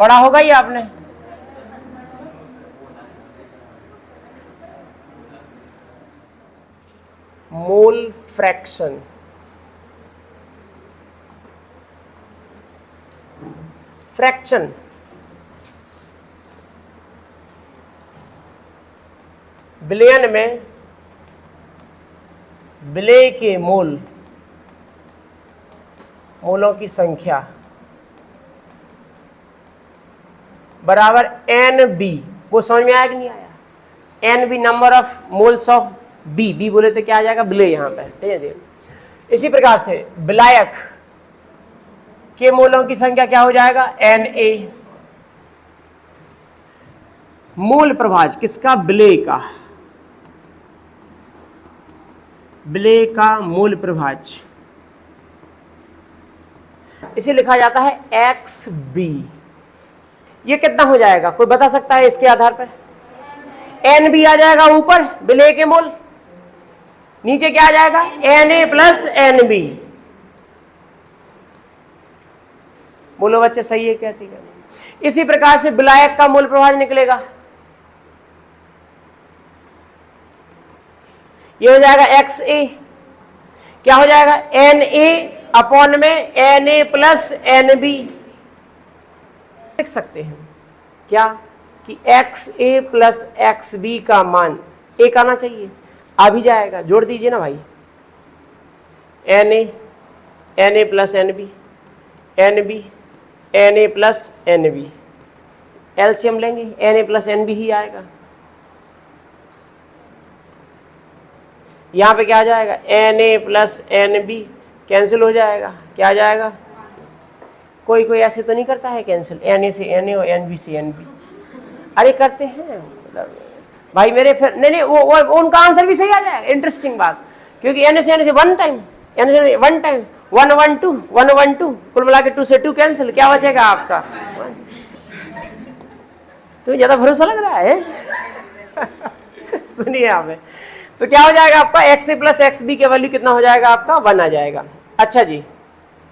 पढ़ा होगा ही आपने। मोल फ्रैक्शन, फ्रैक्शन बिलियन में विलेय के मोल, मोलों की संख्या बराबर एन बी। वो समझ में आया कि नहीं आया? N B number of moles of B, B बोले तो क्या आ जाएगा? विलेय यहां पे, ठीक है। इसी प्रकार से विलायक के मोलों की संख्या क्या हो जाएगा? N A. मूल प्रभाज किसका? विलेय का, विलेय का मूल प्रभाज, इसे लिखा जाता है एक्स बी। ये कितना हो जाएगा, कोई बता सकता है इसके आधार पर? एन बी आ जाएगा ऊपर विलेय के मोल, नीचे क्या आ जाएगा? N A plus N B. बोलो बच्चे सही है कहती है? इसी प्रकार से विलायक का मूल प्रभाज निकलेगा, ये हो जाएगा एक्स ए। क्या हो जाएगा? एन ए अपॉन में N A plus N B. लिख सकते हैं क्या कि X A plus X B का मान एक आना चाहिए, आ भी जाएगा। जोड़ दीजिए ना भाई, N A plus N B, N B N A plus N B, LCM लेंगे N A plus N B ही आएगा। यहां पे क्या आ जाएगा? N A plus N B cancel हो जाएगा, क्या आ जाएगा? कोई कोई ऐसे तो नहीं करता है कैंसिल, एन ए से एन ए और एन बी से एन बी। अरे करते हैं मतलब भाई मेरे, फिर नहीं नहीं वो उनका आंसर भी सही आ जाएगा। इंटरेस्टिंग बात, क्योंकि एन से वन टाइम, एन से वन टाइम, 1 1 2 1 1 2 कुल मिला के 2 से 2 कैंसिल, क्या बचेगा आपका? तो ज्यादा भरोसा लग रहा है? सुनिए आप, तो क्या हो जाएगा आपका? X A plus X B के वैल्यू कितना हो जाएगा आपका? 1 आ जाएगा। अच्छा जी,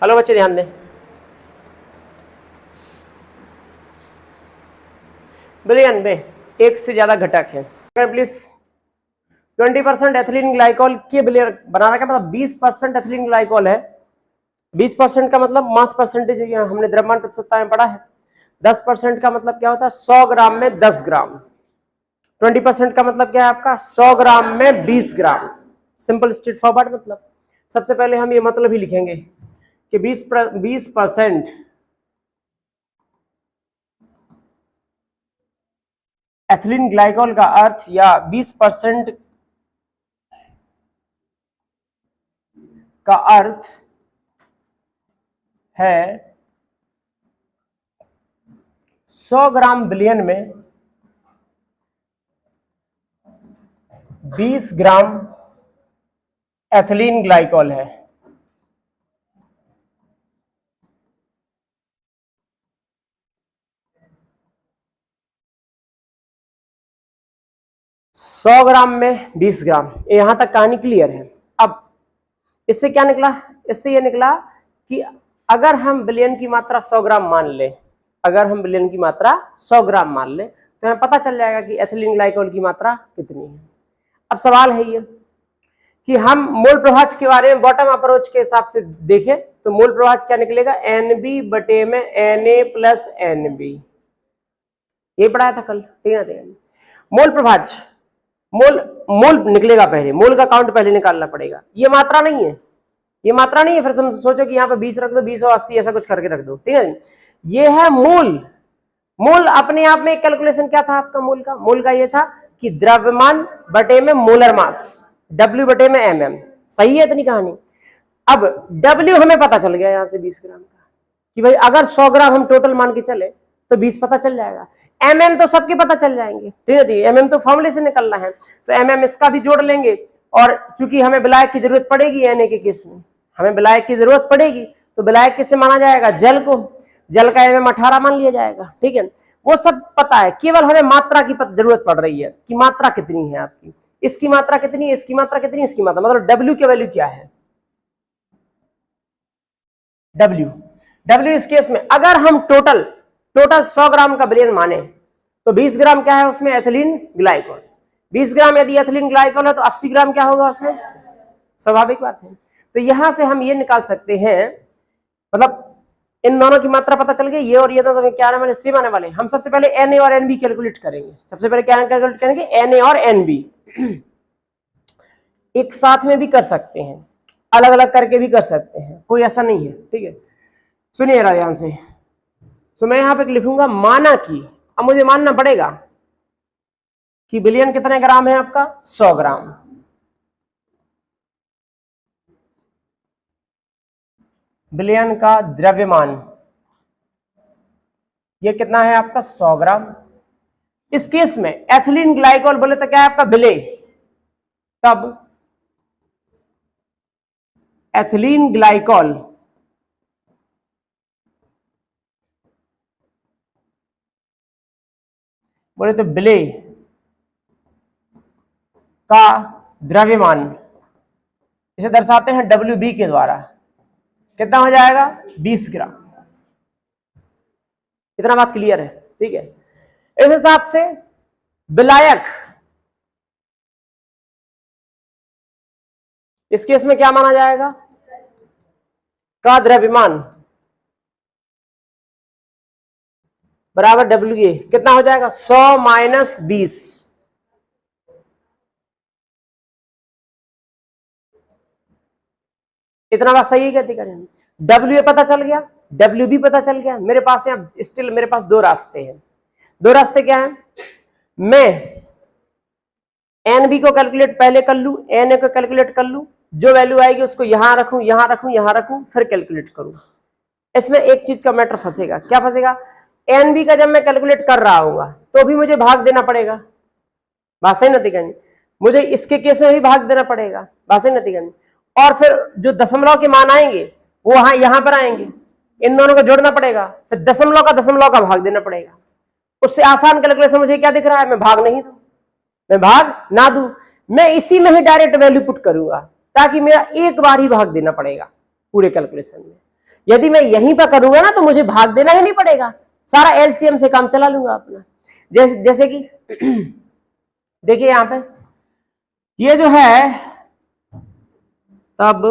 हेलो बच्चे ध्यान दें। बिलियन में एक से ज्यादा घटक है, प्लीज 20% एथिलीन ग्लाइकोल के बिलियन बना रखा, मतलब 20% एथिलीन ग्लाइकोल है। 20% का मतलब मास परसेंटेज हमने द्रव्यमान प्रतिशतता में पढ़ा है। 10% का मतलब क्या होता है? 100 ग्राम में 10 ग्राम। 20% का मतलब क्या है आपका? 100 ग्राम में 20 ग्राम। सिंपल स्ट्रेट फॉरवर्ड मतलब। सबसे पहले हम ये मतलब ही लिखेंगे कि 20% एथिलीन ग्लाइकोल का अर्थ, या 20% का अर्थ है 100 ग्राम बिलियन में 20 ग्राम एथिलीन ग्लाइकोल है। सौ ग्राम में 20 ग्राम, यहां तक कहानी क्लियर है। अब इससे क्या निकला? इससे ये निकला कि अगर हम बिलियन की मात्रा 100 ग्राम मान ले, अगर हम बिलियन की मात्रा 100 ग्राम मान ले, तो हमें पता चल जाएगा कि एथिलीन ग्लाइकोल की मात्रा कितनी है। अब सवाल है ये कि हम मोल प्रभाज के बारे में बॉटम अप्रोच के हिसाब से देखें तो मोल प्रभाज क्या निकलेगा? एन बी बटे में N A plus N B. ये पढ़ाया था कल, ठीक है? मोल प्रभाज, मोल मोल निकलेगा पहले, मोल का काउंट पहले निकालना पड़ेगा। ये मात्रा नहीं है, ये मात्रा नहीं है। फिर सोचो कि यहाँ पे 20 रख दो, 20 और 80 ऐसा कुछ करके रख दो, ठीक है? ये है मोल। मोल अपने आप में कैलकुलेशन क्या था आपका? मोल का, मोल का ये था कि द्रव्यमान बटे में मोलर मास, W बटे में mm। सही है इतनी कहानी? अब W हमें पता चल गया यहां से 20 ग्राम का, कि भाई अगर 100 ग्राम हम टोटल मान के चले तो 20 पता चल जाएगा। mm तो सबके पता चल जाएंगे, ठीक है? mm तो फॉर्मूले से निकलना है, तो mm इसका भी जोड़ लेंगे। और चूंकि हमें विलायक की जरूरत पड़ेगी, Na के केस में हमें विलायक की जरूरत पड़ेगी, तो विलायक किसे माना जाएगा? जल को। जल का mm 18 मान लिया जाएगा, ठीक है? वो सब पता है, केवल हमें मात्रा की जरूरत पड़ रही है कि मात्रा कितनी है आपकी, इसकी मात्रा कितनी है, इसकी मात्रा कितनी है, इसकी मात्रा, मतलब W की वैल्यू क्या है? W इस केस में अगर हम टोटल टोटल 100 ग्राम का विलयन माने तो 20 ग्राम क्या है उसमें, एथिलीन ग्लाइकोल। 20 ग्राम यदि एथिलीन ग्लाइकोल है तो 80 ग्राम क्या होगा उसमें, स्वाभाविक बात है। तो यहां से हम ये निकाल सकते हैं, मतलब इन दोनों की मात्रा पता चल गई, ये और ये तो क्या आने वाले, सेम आने वाले। हम सबसे पहले Na और Nb कैलकुलेट करेंगे। सबसे पहले क्या कैलकुलेट करेंगे, Na और Nb। एक साथ में भी कर सकते हैं, अलग अलग करके भी कर सकते हैं, कोई ऐसा नहीं है, ठीक है। सुनिए ध्यान से। तो मैं यहां पे लिखूंगा माना कि, अब मुझे मानना पड़ेगा कि विलयन कितने ग्राम है आपका, 100 ग्राम। विलयन का द्रव्यमान ये कितना है आपका, 100 ग्राम। इस केस में एथिलीन ग्लाइकोल बोले तो क्या है आपका, विलेय। तब एथिलीन ग्लाइकोल बोले तो विलेय का द्रव्यमान, इसे दर्शाते हैं WB के द्वारा, कितना हो जाएगा, 20 ग्राम। इतना बात क्लियर है, ठीक है। इस हिसाब से विलायक, इस केस में क्या माना जाएगा, का द्रव्यमान बराबर WA, कितना हो जाएगा, 100 माइनस 20। इतना बात सही है क्या, करें। WA पता चल गया, WB पता चल गया। मेरे पास यहाँ स्टिल मेरे पास दो रास्ते हैं। दो रास्ते क्या है, मैं NB को कैलकुलेट पहले कर लूं, Na को कैलकुलेट कर लूं, जो वैल्यू आएगी उसको यहां रखूं, यहां रखूं, यहां रखूं, फिर कैलकुलेट करूं। इसमें एक चीज का मैटर फंसेगा, क्या फंसेगा, NB का जब मैं कैलकुलेट कर रहा हूँ तो भी मुझे भाग देना पड़ेगा, बात सही नहीं करनी, मुझे इसके केस में भी भाग देना पड़ेगा, बात सही नहीं करनी। और फिर जो दशमलव के मान आएंगे वो यहां पर आएंगे, इन दोनों को जोड़ना पड़ेगा, फिर दशमलव का भाग देना पड़ेगा। उससे आसान कैलकुलेशन मुझे क्या दिख रहा है, मैं भाग नहीं दूं, मैं भाग ना दूं, मैं इसी में ही डायरेक्ट वैल्यू पुट करूंगा, ताकि मेरा एक बार ही भाग देना पड़ेगा पूरे कैलकुलेशन में। यदि मैं यहीं पर करूंगा ना तो मुझे भाग देना ही नहीं पड़ेगा, सारा एलसीएम से काम चला लूंगा अपना। जैसे कि देखिए यहां पे ये जो है, तब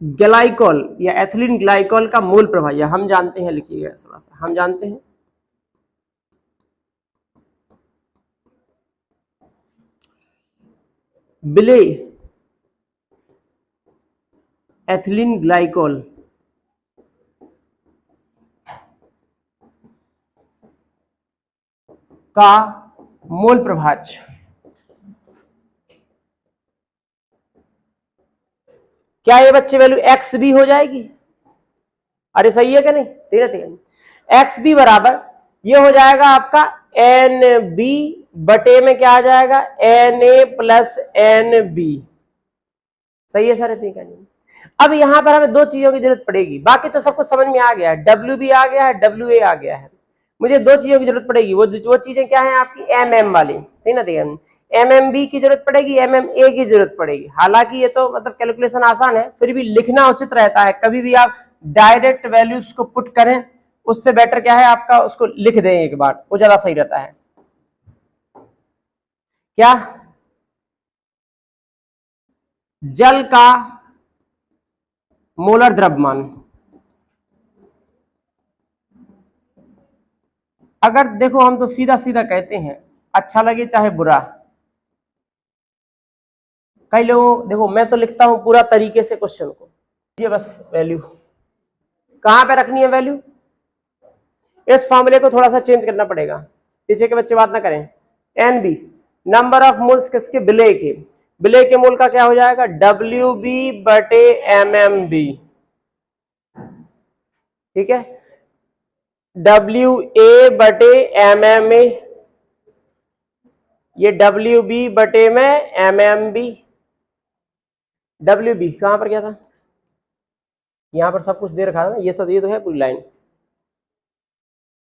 ग्लाइकोल या एथिलीन ग्लाइकोल का मूल प्रभाव हम जानते हैं, लिखिएगा थोड़ा सा, हम जानते हैं विलेय एथिलीन ग्लाइकोल का मोल प्रभाज क्या ये बच्चे वैल्यू एक्स बी हो जाएगी, अरे सही है क्या नहीं, ठीक है। एक्स बी बराबर ये हो जाएगा आपका एन बी बटे में क्या आ जाएगा, N A plus N B, सही है सर, ठीक है। अब यहां पर हमें दो चीजों की जरूरत पड़ेगी, बाकी तो सब कुछ समझ में आ गया है, डब्ल्यू बी आ गया है, डब्ल्यू ए आ गया है। मुझे दो चीजों की जरूरत पड़ेगी, वो चीजें क्या है आपकी, MM वाली, ठीक ना, ठीक, MMB की जरूरत पड़ेगी, MMA की जरूरत पड़ेगी। हालांकि ये तो मतलब कैलकुलेशन आसान है, फिर भी लिखना उचित रहता है, कभी भी आप डायरेक्ट वैल्यूज को पुट करें उससे बेटर क्या है आपका, उसको लिख दें एक बार, वो ज्यादा सही रहता है। क्या जल का मोलर द्रव्यमान, अगर देखो हम तो सीधा सीधा कहते हैं, अच्छा लगे चाहे बुरा, कई लोगों, देखो मैं तो लिखता हूं पूरा तरीके से क्वेश्चन को, ये बस वैल्यू कहां पे रखनी है, वैल्यू इस फॉर्मूले को थोड़ा सा चेंज करना पड़ेगा, पीछे के बच्चे बात ना करें। NB नंबर ऑफ मोल्स किसके, विलेय के, विलेय के मोल का क्या हो जाएगा, WB बटे MMB, ठीक है, WA बटे MMA, ये WB बटे में MMB। WB कहां पर क्या था, यहां पर सब कुछ दे रखा है ना, ये तो है पूरी लाइन।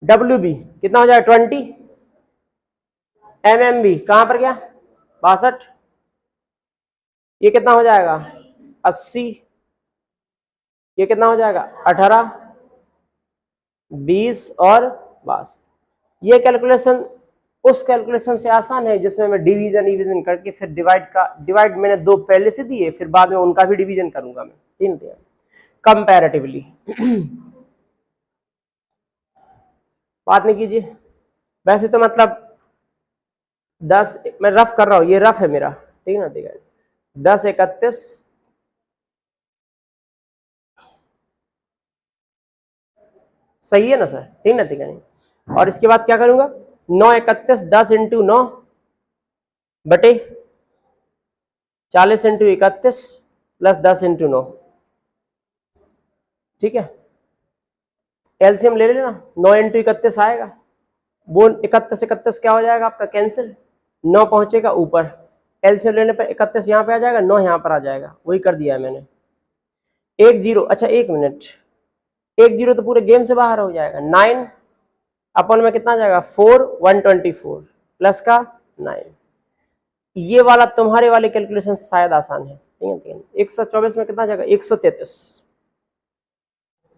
WB कितना हो जाएगा 20, MMB कहां पर गया 62, ये कितना हो जाएगा 80, ये कितना हो जाएगा 18, 20 और 62। ये कैलकुलेशन उस कैलकुलेशन से आसान है जिसमें मैं डिवीजन करके फिर डिवाइड मैंने 2 पहले से दिए, फिर बाद में उनका भी डिवीजन करूंगा मैं 3 दिया कंपैरेटिवली। बात नहीं कीजिए। वैसे तो मतलब 10, मैं रफ कर रहा हूं, ये रफ है मेरा, ठीक है ना, ठीक है। 10 31 सही है ना सर, ठीक ना, ठीक है। और इसके बाद क्या करूंगा, 9 31 10 इंटू 9 बटे 40 इंटू 31 प्लस 10 इंटू 9, ठीक है। एलसीएम ले लेना, 9 इंटू 31 आएगा, वो 31 31 क्या हो जाएगा आपका कैंसिल, 9 पहुंचेगा ऊपर, एलसीएम लेने पर 31 यहाँ पे आ जाएगा, 9 यहाँ पर आ जाएगा, वही कर दिया है मैंने। 1 0, अच्छा 1 मिनट, 1 0 तो पूरे गेम से बाहर हो जाएगा। 9 अपन में कितना आ जाएगा 4 124 प्लस का 9। ये वाला तुम्हारे वाले कैलकुलेशन शायद आसान है, ठीक है। 124 में कितना आ जाएगा 133,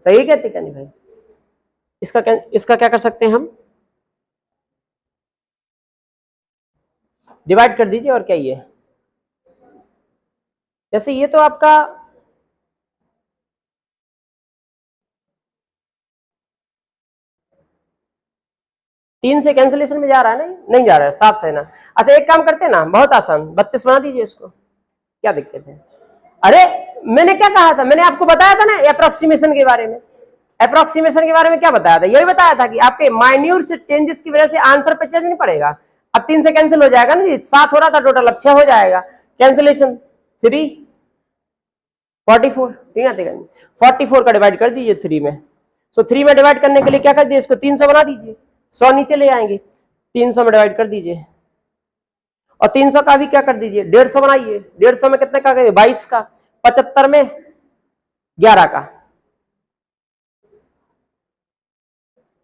सही कहते क्या नहीं भाई। इसका क्या कर सकते हैं हम, डिवाइड कर दीजिए, और क्या ये, जैसे ये तो आपका तीन से कैंसिलेशन में जा रहा है, नहीं जा रहा है, 7 है ना। अच्छा एक काम करते हैं ना, बहुत आसान, 32 बना दीजिए इसको, क्या दिक्कत है। अरे मैंने क्या कहा था, मैंने आपको बताया था ना अप्रोक्सीमेशन के बारे में। अप्रोक्सीमेशन के बारे में क्या बताया था, यही बताया था कि आपके माइन्यूट से चेंजेस की वजह से आंसर पे चेंज नहीं पड़ेगा। अब 3 से कैंसिल हो जाएगा ना जी, 7 हो रहा था टोटल, अब 6 हो जाएगा, कैंसिलेशन 3 44, ठीक है, ठीक है। 44 का डिवाइड कर दीजिए 3 में, तो 3 में डिवाइड करने के लिए क्या कर दीजिए, इसको 300 बना दीजिए, 100 नीचे ले आएंगे, 300 में डिवाइड कर दीजिए, और 300 का भी क्या कर दीजिए 150 बनाइए, 150 में कितने का करिए 22 का, 75 में 11 का,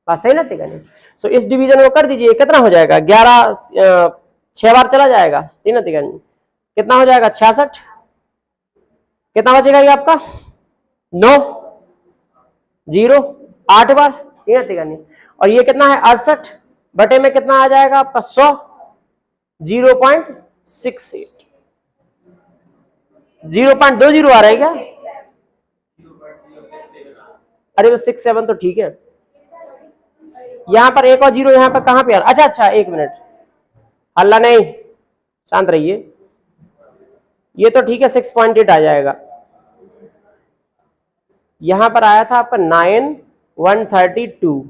बात सही ना, ठीक है। सो इस डिवीजन को कर दीजिए, कितना हो जाएगा 11, 6 बार चला जाएगा, ठीक है, ठीक है। कितना हो जाएगा 66, कितना बचेगा ये आपका 9 0 8 बार, ठीक है, ठीक है। और ये कितना है 68 बटे में कितना आ जाएगा आपका 100 0.68, 0.20 आ रहा है क्या, अरे वो 67 तो ठीक है, यहां पर एक और जीरो यहां पर कहां पे आ रहा, अच्छा अच्छा 1 मिनट, हल्ला नहीं, शांत रहिए, ये तो ठीक है 6.8 आ जाएगा, यहां पर आया था आपका 9132,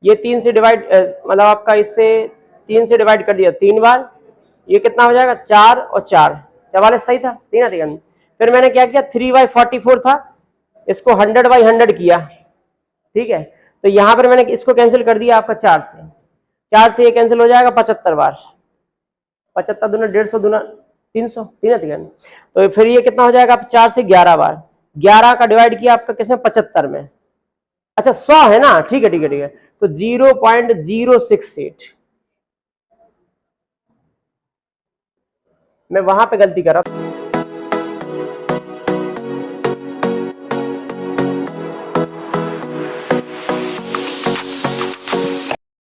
ये 3 से डिवाइड मतलब आपका इससे 3 से डिवाइड कर दिया 3 बार, ये कितना हो जाएगा 4 और 4 44 सही था, ठीक है, ठीक है। फिर मैंने क्या किया 3/44 था, इसको 100/100 किया, ठीक है, तो यहां पर मैंने इसको कैंसिल कर दिया आपका 4 से ये कैंसिल हो जाएगा 75 बार, 75 दूना 150 दूना 300, ठीक है, ठीक है। तो फिर ये कितना हो जाएगा 4 से 11 बार, 11 का डिवाइड किया आपका किसमें 75 में, अच्छा 100 है ना, ठीक है, ठीक है, ठीक है, तो 0.068, मैं वहां पे गलती कर रहा हूं।